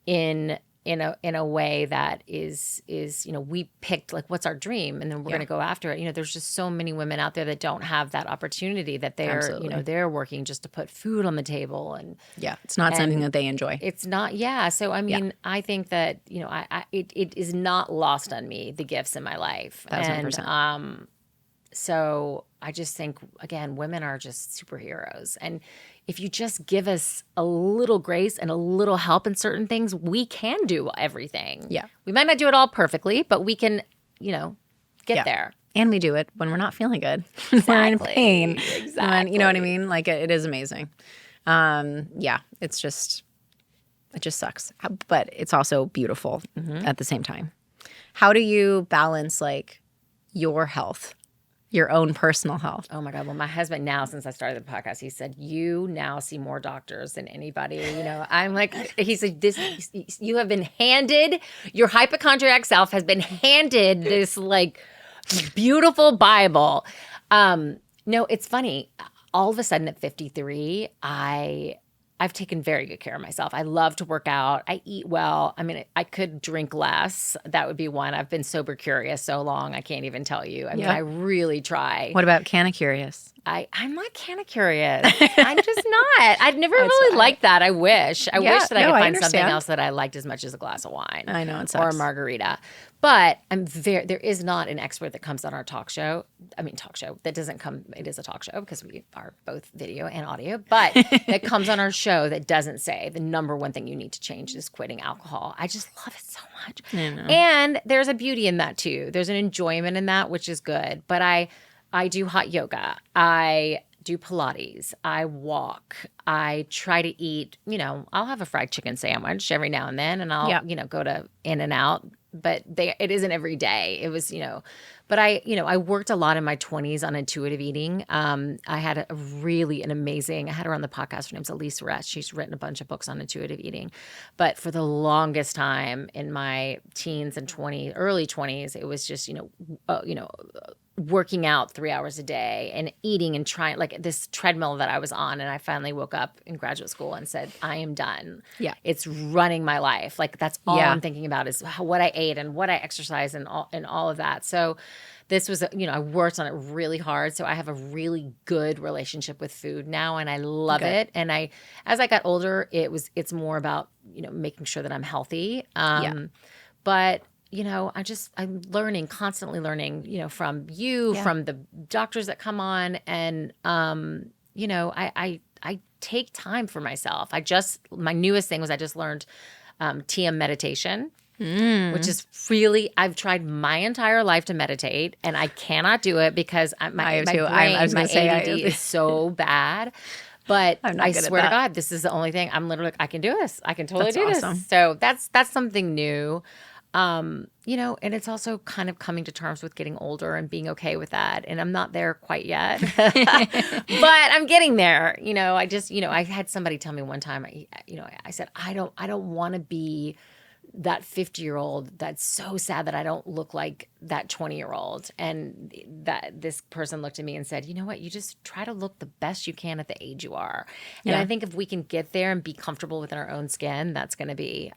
in a way that is we picked, like, what's our dream, and then we're going to go after it. There's just so many women out there that don't have that opportunity, that they're they're working just to put food on the table, and it's not something that they enjoy. It's not. So I mean, I think that it is not lost on me, the gifts in my life. 1,000%. And so I just think, again, women are just superheroes, and if you just give us a little grace and a little help in certain things, we can do everything. Yeah. We might not do it all perfectly, but we can, get there. And we do it when we're not feeling good. We're in pain. Exactly. You know what I mean? Like it is amazing. Yeah, it just sucks. But it's also beautiful at the same time. How do you balance like your health, your own personal health? Oh my God. Well, my husband now, since I started the podcast, he said, you now see more doctors than anybody. You know, I'm like, he said, you have been handed, your hypochondriac self has been handed this like beautiful Bible. No, it's funny. All of a sudden at 53, I've taken very good care of myself. I love to work out. I eat well. I mean, I could drink less. That would be one. I've been sober curious so long, I can't even tell you. I mean, I really try. What about canna curious? I'm not canna curious. I'm just not. I've never really liked that. I wish. I wish that I could find something else that I liked as much as a glass of wine. I know, it sucks. Or a margarita. But there is not an expert that comes on our talk show. That doesn't come, it is a talk show because we are both video and audio, but that comes on our show that doesn't say the number one thing you need to change is quitting alcohol. I just love it so much. And there's a beauty in that too. There's an enjoyment in that, which is good. But I do hot yoga. I do Pilates. I walk. I try to eat, I'll have a fried chicken sandwich every now and then, and I'll, go to In-N-Out. But it isn't every day. It was, but I worked a lot in my 20s on intuitive eating. I had an amazing, I had her on the podcast. Her name's Elise Rest. She's written a bunch of books on intuitive eating. But for the longest time in my teens and early 20s, it was just, working out 3 hours a day and eating and trying like this treadmill that I was on. And I finally woke up in graduate school and said, I am done. Yeah. It's running my life. Like that's all I'm thinking about is what I ate and what I exercised and all of that. So this was, I worked on it really hard. So I have a really good relationship with food now and I love it. And as I got older, it's more about, making sure that I'm healthy. But I'm learning, constantly learning, from you, from the doctors that come on. And, I take time for myself. My newest thing was I just learned TM meditation, which is really, I've tried my entire life to meditate and I cannot do it because my ADD is so bad. But I swear to God, this is the only thing I'm literally, I can do this. I can totally do awesome. this. So that's something new. And it's also kind of coming to terms with getting older and being okay with that. And I'm not there quite yet, but I'm getting there. I had somebody tell me one time, I said, I don't want to be that 50-year-old that's so sad that I don't look like that 20-year-old. And that this person looked at me and said, you know what, you just try to look the best you can at the age you are. And I think if we can get there and be comfortable within our own skin, that's going to be,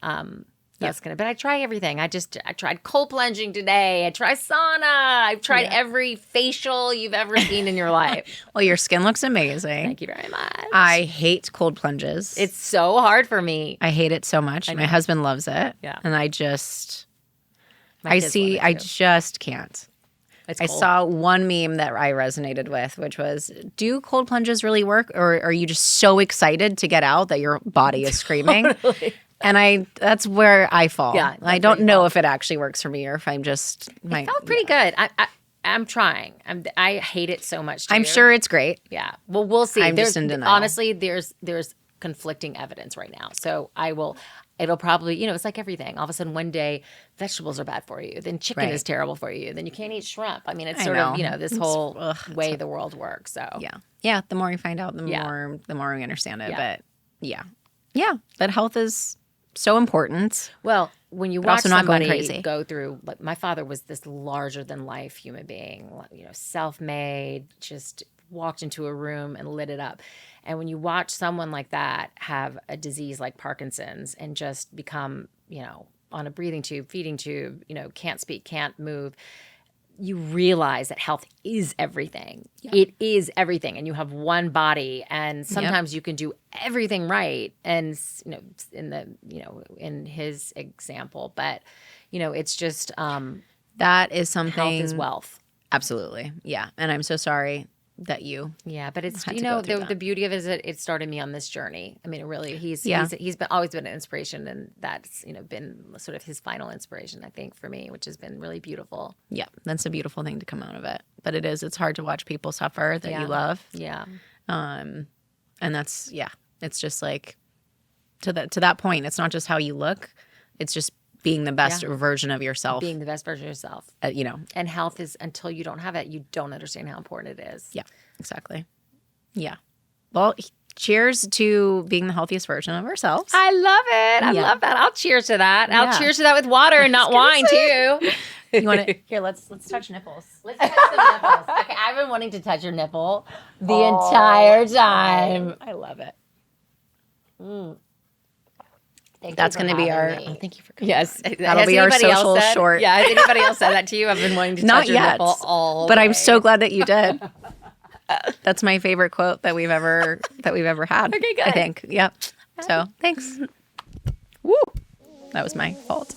but I try everything. I tried cold plunging today. I tried sauna. I've tried every facial you've ever seen in your life. Well, your skin looks amazing. Thank you very much. I hate cold plunges. It's so hard for me. I hate it so much. My husband loves it. Yeah. And I just can't. I saw one meme that I resonated with, which was, do cold plunges really work? Or are you just so excited to get out that your body is screaming? Totally. And that's where I fall. Yeah, I don't know if it actually works for me or if I'm just. It felt pretty good. I'm trying. I hate it so much. I'm sure it's great. Yeah. Well, we'll see. I'm just in denial. Honestly, there's conflicting evidence right now. So it'll probably, it's like everything. All of a sudden one day vegetables are bad for you. Then chicken is terrible for you. Then you can't eat shrimp. I mean, it's sort of, this whole way the world works. So yeah. The more you find out, the more we understand it. But that health is so important. Well, when you watch somebody go through, like my father was this larger than life human being, self-made, just walked into a room and lit it up. And when you watch someone like that have a disease like Parkinson's and just become, on a breathing tube, feeding tube, can't speak, can't move, you realize that health is everything. Yep. It is everything. And you have one body and sometimes you can do everything right. And, in his example, but, it's just, that is something. Health is wealth. Absolutely. Yeah. And I'm so sorry that you. Yeah, but it's, had you to know, go through the that. beauty of it is that it started me on this journey. I mean, it really, he's been always been an inspiration, and that's, you know, been sort of his final inspiration, I think, for me, which has been really beautiful. Yeah, that's a beautiful thing to come out of it. But it's hard to watch people suffer that you love. Yeah. And that's, it's just like to that point, it's not just how you look, it's just being the best version of yourself. Being the best version of yourself. You know. And health is, until you don't have it, you don't understand how important it is. Yeah, exactly. Yeah. Well, cheers to being the healthiest version of ourselves. I love it. I love that. I'll cheers to that. I'll cheers to that with water and not wine too. You want to? Here, let's touch nipples. Let's touch some nipples. Okay, I've been wanting to touch your nipple the entire time. I love it. That's going to be our. Oh, thank you for coming. Yes, that'll be our social short. Yeah, has anybody else said that to you? I've been wanting to touch your nipple all but day. I'm so glad that you did. That's my favorite quote that we've ever had. Okay, good. I think. Yep. So thanks. Woo. That was my fault.